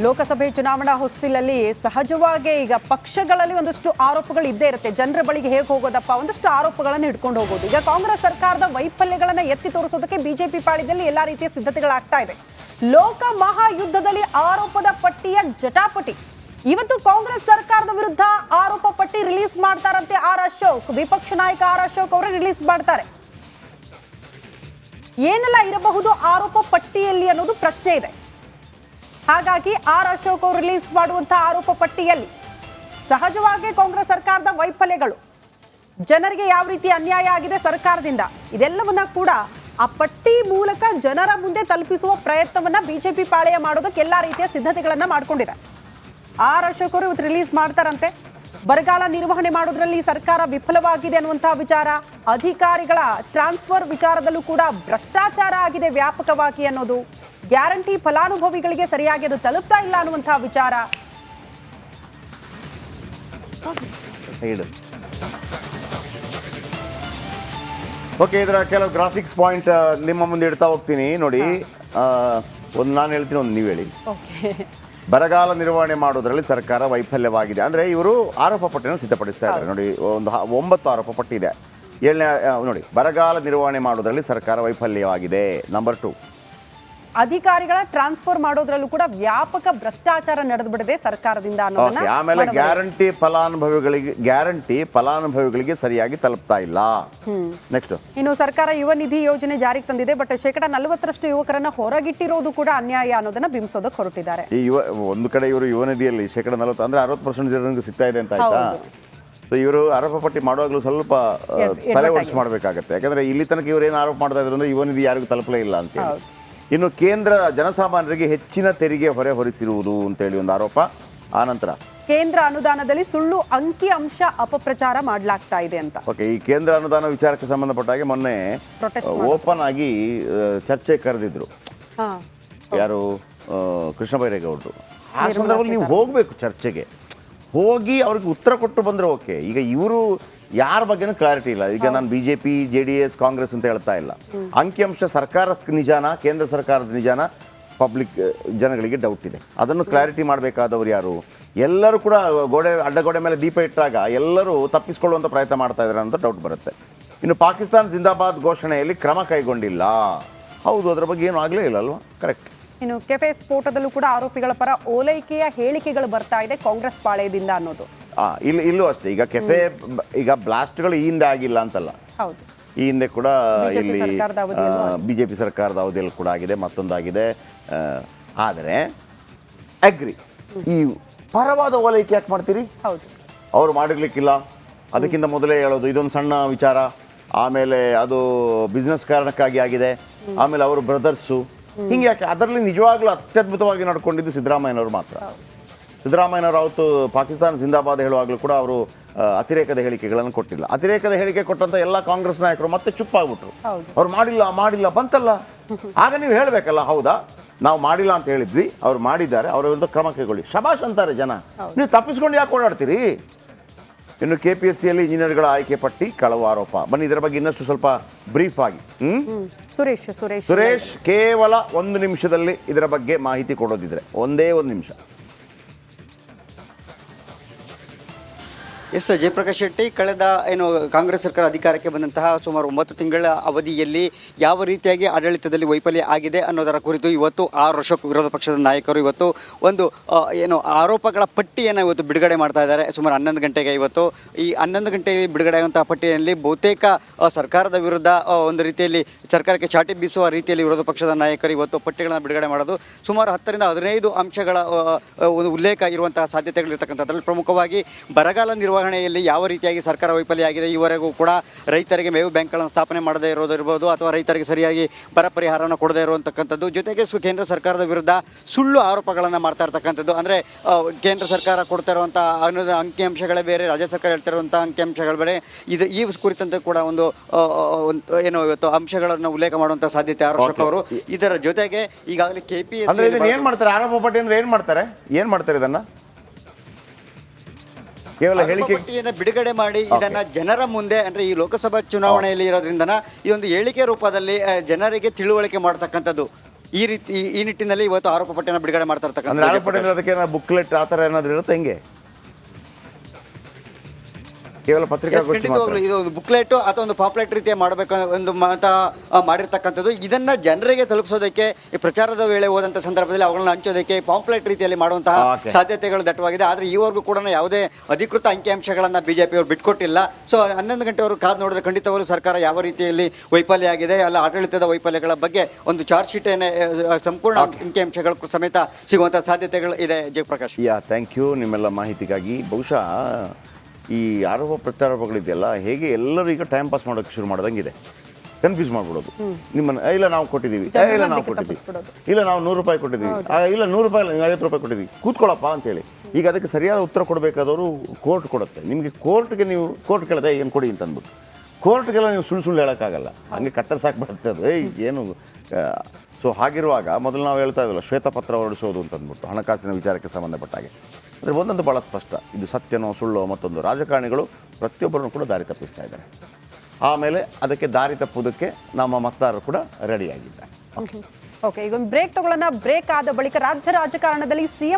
ಲೋಕಸಭೆ ಚುನಾವಣಾ ಹೊಸ್ತಿಲಲ್ಲಿ ಸಹಜವಾಗಿ ಈಗ ಪಕ್ಷಗಳಲ್ಲಿ ಒಂದಷ್ಟು ಆರೋಪಗಳು ಇದ್ದೇ ಇರುತ್ತೆ. ಜನರ ಬಳಿಗೆ ಹೇಗೆ ಹೋಗೋದಪ್ಪ, ಒಂದಷ್ಟು ಆರೋಪಗಳನ್ನು ಹಿಡ್ಕೊಂಡು ಹೋಗೋದು. ಈಗ ಕಾಂಗ್ರೆಸ್ ಸರ್ಕಾರದ ವೈಫಲ್ಯಗಳನ್ನ ಎತ್ತಿ ತೋರಿಸೋದಕ್ಕೆ ಬಿಜೆಪಿ ಪಾಳಿದಲ್ಲಿ ಎಲ್ಲಾ ರೀತಿಯ ಸಿದ್ಧತೆಗಳಾಗ್ತಾ ಇದೆ. ಲೋಕ ಮಹಾಯುದ್ಧದಲ್ಲಿ ಆರೋಪದ ಪಟ್ಟಿಯ ಜಟಾಪಟಿ. ಇವತ್ತು ಕಾಂಗ್ರೆಸ್ ಸರ್ಕಾರದ ವಿರುದ್ಧ ಆರೋಪ ಪಟ್ಟಿ ರಿಲೀಸ್ ಮಾಡ್ತಾರಂತೆ ಆರ್ ಅಶೋಕ್. ವಿಪಕ್ಷ ನಾಯಕ ಆರ್ ಅಶೋಕ್ ಅವರು ರಿಲೀಸ್ ಮಾಡ್ತಾರೆ. ಏನೆಲ್ಲ ಇರಬಹುದು ಆರೋಪ ಪಟ್ಟಿಯಲ್ಲಿ ಅನ್ನೋದು ಪ್ರಶ್ನೆ ಇದೆ. ಹಾಗಾಗಿ ಆರ್ ಅಶೋಕ್ ಅವರು ರಿಲೀಸ್ ಮಾಡುವಂತಹ ಆರೋಪ ಪಟ್ಟಿಯಲ್ಲಿ ಸಹಜವಾಗಿ ಕಾಂಗ್ರೆಸ್ ಸರ್ಕಾರದ ವೈಫಲ್ಯಗಳು, ಜನರಿಗೆ ಯಾವ ರೀತಿ ಅನ್ಯಾಯ ಆಗಿದೆ ಸರ್ಕಾರದಿಂದ, ಇದೆಲ್ಲವನ್ನ ಕೂಡ ಆ ಪಟ್ಟಿ ಮೂಲಕ ಜನರ ಮುಂದೆ ತಲುಪಿಸುವ ಪ್ರಯತ್ನವನ್ನ ಬಿಜೆಪಿ ಪಾಳೆಯ ಮಾಡೋದಕ್ಕೆ ಎಲ್ಲಾ ರೀತಿಯ ಸಿದ್ಧತೆಗಳನ್ನ ಮಾಡ್ಕೊಂಡಿದೆ. ಆರ್ ಅಶೋಕ್ ಅವರು ಇವತ್ತು ರಿಲೀಸ್ ಮಾಡ್ತಾರಂತೆ. ಬರಗಾಲ ನಿರ್ವಹಣೆ ಮಾಡೋದ್ರಲ್ಲಿ ಸರ್ಕಾರ ವಿಫಲವಾಗಿದೆ ಅನ್ನುವಂತಹ ವಿಚಾರ, ಅಧಿಕಾರಿಗಳ ಟ್ರಾನ್ಸ್ಫರ್ ವಿಚಾರದಲ್ಲೂ ಕೂಡ ಭ್ರಷ್ಟಾಚಾರ ಆಗಿದೆ ವ್ಯಾಪಕವಾಗಿ ಅನ್ನೋದು, ಗ್ಯಾರಂಟಿ ಫಲಾನುಭವಿಗಳಿಗೆ ಸರಿಯಾಗಿ ಅದು ತಲುಪ್ತಾ ಇಲ್ಲ ಅನ್ನುವಂತಹ ವಿಚಾರ. ಓಕೆ, ಇದರ ಕೆಲವು ಗ್ರಾಫಿಕ್ಸ್ ಪಾಯಿಂಟ್ ನಿಮ್ಮ ಮುಂದೆ ಇಡ್ತಾ ಹೋಗ್ತೀನಿ ನೋಡಿ. ಒಂದು ನಾನು ಹೇಳ್ತೀನಿ, ಒಂದು ನೀವು ಹೇಳಿ. ಬರಗಾಲ ನಿರ್ವಹಣೆ ಮಾಡೋದ್ರಲ್ಲಿ ಸರ್ಕಾರ ವೈಫಲ್ಯವಾಗಿದೆ ಅಂದರೆ ಇವರು ಆರೋಪ ಪಟ್ಟಿಯನ್ನು ಸಿದ್ಧಪಡಿಸ್ತಾ ಇದ್ದಾರೆ ನೋಡಿ. ಒಂದು 9 ಆರೋಪ ಪಟ್ಟಿ ಇದೆ. 7ನೇ ನೋಡಿ, ಬರಗಾಲ ನಿರ್ವಹಣೆ ಮಾಡೋದ್ರಲ್ಲಿ ಸರ್ಕಾರ ವೈಫಲ್ಯವಾಗಿದೆ. ನಂಬರ್ 2, ಅಧಿಕಾರಿಗಳ ಟ್ರಾನ್ಸ್ಫರ್ ಮಾಡೋದ್ರಲ್ಲೂ ಕೂಡ ವ್ಯಾಪಕ ಭ್ರಷ್ಟಾಚಾರ ನಡೆದು ಬಿಡಿದೆ ಸರ್ಕಾರದಿಂದ ಅನ್ನೋದನ್ನ. ಆಮೇಲೆ ಗ್ಯಾರಂಟಿ ಫಲಾನುಭವಿಗಳಿಗೆ ಸರಿಯಾಗಿ ತಲುಪ್ತಾ ಇಲ್ಲ. ನೆಕ್ಸ್ಟ್, ಇನ್ನು ಸರ್ಕಾರ ಯುವ ನಿಧಿ ಯೋಜನೆ ಜಾರಿಗೆ ತಂದಿದೆ, ಬಟ್ 40% ಯುವಕರನ್ನ ಹೊರಗಿಟ್ಟಿರೋದು ಕೂಡ ಅನ್ಯಾಯ ಅನ್ನೋದನ್ನ ಬಿಂಬಿಸೋದಕ್ಕೆ ಹೊರಟಿದ್ದಾರೆ. ಈ ಒಂದು ಕಡೆ ಇವರು ಯುವ ನಿಧಿಯಲ್ಲಿ 40% ಅಂದ್ರೆ 60% ಜನರಿಗೆ ಸಿಗ್ತಾ ಇದೆ ಅಂತ ಆಯ್ತಾ. ಸೊ ಇವರು ಆರೋಪ ಪಟ್ಟಿ ಮಾಡುವಾಗಲೂ ಸ್ವಲ್ಪ ತಲೆ ಓಡಿಸಿ ಮಾಡಬೇಕಾಗತ್ತೆ. ಯಾಕಂದ್ರೆ ಇಲ್ಲಿ ತನಕ ಇವರು ಏನು ಆರೋಪ ಮಾಡ್ತಾ ಇದ್ರು ಅಂದ್ರೆ ಯುವ ನಿಧಿ ಯಾರಿಗೂ ತಲುಪಲೇ ಇಲ್ಲ ಅಂತ ಹೇಳಿ. ಇನ್ನು ಕೇಂದ್ರ ಜನಸಾಮಾನ್ಯರಿಗೆ ಹೆಚ್ಚಿನ ತೆರಿಗೆ ಹೊರೆ ಹೊರಿಸಿರುವುದು ಅಂತೇಳಿ ಒಂದು ಆರೋಪ. ಆ ನಂತರ ಕೇಂದ್ರ ಅನುದಾನದಲ್ಲಿ ಸುಳ್ಳು ಅಂಕಿ ಅಂಶ ಅಪಪ್ರಚಾರ ಮಾಡಲಾಗ್ತಾ ಇದೆ ಅಂತ. ಓಕೆ, ಈ ಕೇಂದ್ರ ಅನುದಾನ ವಿಚಾರಕ್ಕೆ ಸಂಬಂಧಪಟ್ಟ ಹಾಗೆ ಮೊನ್ನೆ ಓಪನ್ ಆಗಿ ಚರ್ಚೆ ಕರೆದಿದ್ರು ಯಾರು, ಕೃಷ್ಣ ಬೈರೇಗೌಡರು. ಆ ಸಂದರ್ಭದಲ್ಲಿ ನೀವು ಹೋಗ್ಬೇಕು ಚರ್ಚೆಗೆ, ಹೋಗಿ ಅವ್ರಿಗೆ ಉತ್ತರ ಕೊಟ್ಟು ಬಂದ್ರೆ ಓಕೆ. ಈಗ ಇವರು ಯಾರ ಬಗ್ಗೆನೂ ಕ್ಲಾರಿಟಿ ಇಲ್ಲ. ಈಗ ನಾನು BJP JDS ಕಾಂಗ್ರೆಸ್ ಅಂತ ಹೇಳ್ತಾ ಇಲ್ಲ. ಅಂಕಿಅಂಶ ಸರ್ಕಾರಕ್ಕೆ ನಿಜಾನ, ಕೇಂದ್ರ ಸರ್ಕಾರದ ನಿಜಾನ, ಪಬ್ಲಿಕ್ ಜನಗಳಿಗೆ ಡೌಟ್ ಇದೆ. ಅದನ್ನು ಕ್ಲಾರಿಟಿ ಮಾಡಬೇಕಾದವರು ಯಾರು? ಎಲ್ಲರೂ ಕೂಡ ಅಡ್ಡಗೋಡೆ ಮೇಲೆ ದೀಪ ಇಟ್ಟಾಗ ಎಲ್ಲರೂ ತಪ್ಪಿಸ್ಕೊಳ್ಳುವಂಥ ಪ್ರಯತ್ನ ಮಾಡ್ತಾ ಇದ್ದಾರೆ ಅಂತ ಡೌಟ್ ಬರುತ್ತೆ. ಇನ್ನು ಪಾಕಿಸ್ತಾನ ಜಿಂದಾಬಾದ್ ಘೋಷಣೆಯಲ್ಲಿ ಕ್ರಮ ಕೈಗೊಂಡಿಲ್ಲ. ಹೌದು, ಅದರ ಬಗ್ಗೆ ಏನೂ ಆಗಲೇ ಇಲ್ಲ ಅಲ್ವಾ? ಕರೆಕ್ಟ್. ಇನ್ನು ಕೆಫೆ ಸ್ಫೋಟದಲ್ಲೂ ಕೂಡ ಆರೋಪಿಗಳ ಪರ ಓಲೈಕೆಯ ಹೇಳಿಕೆಗಳು ಬರ್ತಾ ಇದೆ ಕಾಂಗ್ರೆಸ್ ಪಾಳೆಯದಿಂದ ಅನ್ನೋದು. ಇಲ್ಲೂ ಅಷ್ಟೇ. ಈಗ ಕೆಫೆ ಈಗ ಬ್ಲಾಸ್ಟ್ಗಳು ಈ ಹಿಂದೆ ಆಗಿಲ್ಲ ಅಂತಲ್ಲ, ಈ ಹಿಂದೆ ಕೂಡ ಇಲ್ಲಿ ಬಿಜೆಪಿ ಸರ್ಕಾರದ ಅವಧಿಯಲ್ಲಿ ಕೂಡ ಆಗಿದೆ, ಮತ್ತೊಂದಾಗಿದೆ. ಆದರೆ ಅಗ್ರಿ, ಈ ಪರವಾದ ಓಲೈಕೆ ಯಾಕೆ ಮಾಡ್ತೀರಿ? ಅವ್ರು ಮಾಡಿರ್ಲಿಕ್ಕಿಲ್ಲ, ಅದಕ್ಕಿಂತ ಮೊದಲೇ ಹೇಳೋದು ಇದೊಂದು ಸಣ್ಣ ವಿಚಾರ, ಆಮೇಲೆ ಅದು ಬಿಸ್ನೆಸ್ ಕಾರಣಕ್ಕಾಗಿ ಆಗಿದೆ, ಆಮೇಲೆ ಅವರು ಬ್ರದರ್ಸು, ಹಿಂಗೆ ಯಾಕೆ? ಅದರಲ್ಲಿ ನಿಜವಾಗ್ಲೂ ಅತ್ಯದ್ಭುತವಾಗಿ ನಡ್ಕೊಂಡಿದ್ದು ಸಿದ್ದರಾಮಯ್ಯನವರು ಮಾತ್ರ. ಸಿದ್ದರಾಮಯ್ಯನವರು ಅವತ್ತು ಪಾಕಿಸ್ತಾನ ಜಿಂದಾಬಾದ್ ಹೇಳುವಾಗಲೂ ಕೂಡ ಅವರು ಅತಿರೇಕದ ಹೇಳಿಕೆಗಳನ್ನು ಕೊಟ್ಟಿಲ್ಲ. ಅತಿರೇಕದ ಹೇಳಿಕೆ ಕೊಟ್ಟಂತ ಎಲ್ಲ ಕಾಂಗ್ರೆಸ್ ನಾಯಕರು ಮತ್ತೆ ಚುಪ್ಪಾಗ್ಬಿಟ್ರು. ಅವ್ರು ಮಾಡಿಲ್ಲ ಬಂತಲ್ಲ, ಆಗ ನೀವು ಹೇಳಬೇಕಲ್ಲ, ಹೌದಾ ನಾವು ಮಾಡಿಲ್ಲ ಅಂತ ಹೇಳಿದ್ವಿ, ಅವ್ರು ಮಾಡಿದ್ದಾರೆ, ಅವರ ವಿರುದ್ಧ ಕ್ರಮ ಕೈಗೊಳ್ಳಿ, ಶಬಾಷ್ ಅಂತಾರೆ ಜನ. ನೀವು ತಪ್ಪಿಸ್ಕೊಂಡು ಯಾಕೆ ಓಡಾಡ್ತೀರಿ? ಇನ್ನು KPSCಯಲ್ಲಿ ಇಂಜಿನಿಯರ್ಗಳ ಆಯ್ಕೆ ಪಟ್ಟಿ ಕಳವು ಆರೋಪ. ಬನ್ನಿ ಇದರ ಬಗ್ಗೆ ಇನ್ನಷ್ಟು ಸ್ವಲ್ಪ ಬ್ರೀಫ್ ಆಗಿ. ಸುರೇಶ್ ಕೇವಲ 1 ನಿಮಿಷದಲ್ಲಿ ಇದರ ಬಗ್ಗೆ ಮಾಹಿತಿ ಕೊಡೋದಿದ್ರೆ, ಒಂದೇ 1 ನಿಮಿಷ. ಎಸ್, ಜಯಪ್ರಕಾಶ್ ಶೆಟ್ಟಿ, ಕಳೆದ ಕಾಂಗ್ರೆಸ್ ಸರ್ಕಾರ ಅಧಿಕಾರಕ್ಕೆ ಬಂದಂತಹ ಸುಮಾರು 9 ತಿಂಗಳ ಅವಧಿಯಲ್ಲಿ ಯಾವ ರೀತಿಯಾಗಿ ಆಡಳಿತದಲ್ಲಿ ವೈಫಲ್ಯ ಆಗಿದೆ ಅನ್ನೋದರ ಕುರಿತು ಇವತ್ತು ಆರ್ ಅಶೋಕ್ ವಿರೋಧ ಪಕ್ಷದ ನಾಯಕರು ಇವತ್ತು ಒಂದು ಆರೋಪಗಳ ಪಟ್ಟಿಯನ್ನು ಇವತ್ತು ಬಿಡುಗಡೆ ಮಾಡ್ತಾ ಇದ್ದಾರೆ. ಸುಮಾರು 11 ಗಂಟೆಗೆ ಇವತ್ತು ಈ 11 ಗಂಟೆಗೆ ಬಿಡುಗಡೆ ಆಗುವಂತಹ ಪಟ್ಟಿಯಲ್ಲಿ ಬಹುತೇಕ ಸರ್ಕಾರದ ವಿರುದ್ಧ ಒಂದು ರೀತಿಯಲ್ಲಿ ಸರ್ಕಾರಕ್ಕೆ ಚಾಟಿ ಬೀಸುವ ರೀತಿಯಲ್ಲಿ ವಿರೋಧ ಪಕ್ಷದ ನಾಯಕರು ಇವತ್ತು ಪಟ್ಟಿಗಳನ್ನು ಬಿಡುಗಡೆ ಮಾಡೋದು. ಸುಮಾರು 10 ರಿಂದ 15 ಅಂಶಗಳ ಒಂದು ಉಲ್ಲೇಖ ಇರುವಂತಹ ಸಾಧ್ಯತೆಗಳಿರ್ತಕ್ಕಂಥದ್ರಲ್ಲಿ ಪ್ರಮುಖವಾಗಿ ಬರಗಾಲ ನಿರ್ವಹಣೆಯಲ್ಲಿ ಯಾವ ರೀತಿಯಾಗಿ ಸರ್ಕಾರ ವೈಫಲ್ಯ ಆಗಿದೆ, ಈವರೆಗೂ ಕೂಡ ರೈತರಿಗೆ ಮೇವು ಬ್ಯಾಂಕ್ಗಳನ್ನು ಸ್ಥಾಪನೆ ಮಾಡದೇ ಇರೋದಿರ್ಬೋದು, ಅಥವಾ ರೈತರಿಗೆ ಸರಿಯಾಗಿ ಬರ ಪರಿಹಾರವನ್ನು ಕೊಡದೇ ಇರುವಂತಕ್ಕಂಥದ್ದು, ಜೊತೆಗೆ ಕೇಂದ್ರ ಸರ್ಕಾರದ ವಿರುದ್ಧ ಸುಳ್ಳು ಆರೋಪಗಳನ್ನು ಮಾಡ್ತಾ ಇರ್ತಕ್ಕಂಥದ್ದು. ಅಂದರೆ ಕೇಂದ್ರ ಸರ್ಕಾರ ಕೊಡ್ತಾ ಇರುವಂಥ ಅಂಕಿಅಂಶಗಳೇ ಬೇರೆ, ರಾಜ್ಯ ಸರ್ಕಾರ ಹೇಳ್ತಾ ಇರುವಂಥ ಅಂಕಿಅಂಶಗಳು ಬೇರೆ. ಈ ಕುರಿತಂತೆ ಕೂಡ ಒಂದು ಇವತ್ತು ಅಂಶಗಳನ್ನು ಉಲ್ಲೇಖ ಮಾಡುವಂಥ ಸಾಧ್ಯತೆ ಆರ್ ಅಶೋಕ್ ಅವರು. ಇದರ ಜೊತೆಗೆ ಈಗಾಗಲೇ KPSC ಏನ್ ಮಾಡ್ತಾರೆ, ಆರೋಪ ಪಟ್ಟಿ ಅಂದ್ರೆ ಏನ್ ಮಾಡ್ತಾರೆ ಇದನ್ನ ಕೇವಲ ಹೇಳಿಕೆಯನ್ನು ಬಿಡುಗಡೆ ಮಾಡಿ ಇದನ್ನ ಜನರ ಮುಂದೆ, ಅಂದ್ರೆ ಈ ಲೋಕಸಭಾ ಚುನಾವಣೆಯಲ್ಲಿ ಇರೋದ್ರಿಂದ ಈ ಒಂದು ಹೇಳಿಕೆ ರೂಪದಲ್ಲಿ ಜನರಿಗೆ ತಿಳುವಳಿಕೆ ಮಾಡತಕ್ಕಂಥದ್ದು. ಈ ನಿಟ್ಟಿನಲ್ಲಿ ಇವತ್ತು ಆರೋಪ ಪಟ್ಟಿಯನ್ನು ಬಿಡುಗಡೆ ಮಾಡ್ತಾ ಅಂದ್ರೆ ಇರ್ತಕ್ಕಂಥ ಆರೋಪ ಅದಕ್ಕೆ ಬುಕ್ಲೆಟ್ ಆ ಥರ ಏನಾದ್ರು ಇರುತ್ತೆ ಹೆಂಗೆ? ಕೇವಲ ಪತ್ರಿಕಾಗೋಷ್ಠಿ ಖಂಡಿತವಾಗ್ಲೂ ಇದು ಒಂದು ಬುಕ್ಲೆಟ್ ಅಥವಾ ಒಂದು ಪಾಪ್ಲೆಟ್ ರೀತಿಯ ಮಾಡಬೇಕು ಒಂದು ಮಾತ ಮಾಡಿರ್ತಕ್ಕಂಥದ್ದು. ಇದನ್ನ ಜನರಿಗೆ ತಲುಪಿಸೋದಕ್ಕೆ ಈ ಪ್ರಚಾರದ ವೇಳೆ ಹೋದಂಥ ಸಂದರ್ಭದಲ್ಲಿ ಅವುಗಳನ್ನ ಹಂಚೋದಕ್ಕೆ ಪಾಂಪ್ಲೆಟ್ ರೀತಿಯಲ್ಲಿ ಮಾಡುವಂತಹ ಸಾಧ್ಯತೆಗಳು ದಟ್ಟವಾಗಿದೆ. ಆದರೆ ಈವರೆಗೂ ಕೂಡ ಯಾವುದೇ ಅಧಿಕೃತ ಅಂಕಿಅಂಶಗಳನ್ನು ಬಿಜೆಪಿ ಅವರು ಬಿಟ್ಕೊಟ್ಟಿಲ್ಲ. ಸೊ 11 ಗಂಟೆವರೆಗೂ ಕಾದು ನೋಡಿದ್ರೆ ಖಂಡಿತವಾಗ್ಲೂ ಸರ್ಕಾರ ಯಾವ ರೀತಿಯಲ್ಲಿ ವೈಫಲ್ಯ ಆಗಿದೆ, ಅಲ್ಲ ಆಡಳಿತದ ವೈಫಲ್ಯಗಳ ಬಗ್ಗೆ ಒಂದು ಚಾರ್ಜ್ ಶೀಟ್ ಸಂಪೂರ್ಣ ಅಂಕಿಅಂಶಗಳು ಸಮೇತ ಸಿಗುವಂತಹ ಸಾಧ್ಯತೆಗಳು ಇದೆ. ಜಯಪ್ರಕಾಶ್, ಥ್ಯಾಂಕ್ ಯು ನಿಮ್ಮೆಲ್ಲ ಮಾಹಿತಿಗಾಗಿ. ಬಹುಶಃ ಈ ಆರೋಪ ಪ್ರತ್ಯಾರೋಪಗಳಿದೆಯಲ್ಲ, ಹೇಗೆ ಎಲ್ಲರೂ ಈಗ ಟೈಮ್ ಪಾಸ್ ಮಾಡೋಕ್ಕೆ ಶುರು ಮಾಡ್ದಂಗಿದೆ. ಕನ್ಫ್ಯೂಸ್ ಮಾಡ್ಬಿಡೋದು ನಿಮ್ಮನ್ನು. ಇಲ್ಲ ನಾವು ಕೊಟ್ಟಿದ್ದೀವಿ, ಇಲ್ಲ ನಾವು ಕೊಟ್ಟಿದ್ದೀವಿ, ಇಲ್ಲ ನಾವು 100 ರೂಪಾಯಿ ಕೊಟ್ಟಿದ್ದೀವಿ, ಇಲ್ಲ 100 ರೂಪಾಯಿ 50 ರೂಪಾಯಿ ಕೊಟ್ಟಿದ್ದೀವಿ, ಕೂತ್ಕೊಳ್ಳಪ್ಪ ಅಂತೇಳಿ. ಈಗ ಅದಕ್ಕೆ ಸರಿಯಾದ ಉತ್ತರ ಕೊಡಬೇಕಾದವರು ಕೋರ್ಟ್ ಕೊಡುತ್ತೆ. ನಿಮಗೆ ಕೋರ್ಟ್ಗೆ ನೀವು ಕೋರ್ಟ್ ಕೇಳಿದೆ ಏನು ಕೊಡಿ ಅಂತ ಅಂದ್ಬಿಟ್ಟು ಕೋರ್ಟ್ಗೆಲ್ಲ ನೀವು ಸುಳ್ಳು ಹೇಳೋಕ್ಕಾಗಲ್ಲ. ಹಂಗೆ ಕತ್ತರಿಸಾಕಿ ಬರ್ತದೆ ಏನು. ಸೊ ಹಾಗಿರುವಾಗ ಮೊದಲು ನಾವು ಹೇಳ್ತಾ ಇದ್ವಲ್ಲ ಶ್ವೇತಪತ್ರ ಹೊರಡಿಸೋದು ಅಂತ ಅಂದ್ಬಿಟ್ಟು ಹಣಕಾಸಿನ ವಿಚಾರಕ್ಕೆ ಸಂಬಂಧಪಟ್ಟ ಹಾಗೆ. ಅಂದರೆ ಒಂದೊಂದು ಭಾಳ ಸ್ಪಷ್ಟ, ಇದು ಸತ್ಯನೋ ಸುಳ್ಳೋ ಮತ್ತೊಂದು. ರಾಜಕಾರಣಿಗಳು ಪ್ರತಿಯೊಬ್ಬರನ್ನು ಕೂಡ ದಾರಿ ತಪ್ಪಿಸ್ತಾ ಇದ್ದಾರೆ. ಆಮೇಲೆ ಅದಕ್ಕೆ ದಾರಿ ತಪ್ಪುವುದಕ್ಕೆ ನಮ್ಮ ಮತದಾರರು ಕೂಡ ರೆಡಿಯಾಗಿದ್ದಾರೆ. ಓಕೆ, ಈಗ ಒಂದು ಬ್ರೇಕ್ ತಗೊಳ್ಳೋಣ. ಬ್ರೇಕ್ ಆದ ಬಳಿಕ ರಾಜ್ಯ ರಾಜಕಾರಣದಲ್ಲಿ ಸಿಎಂ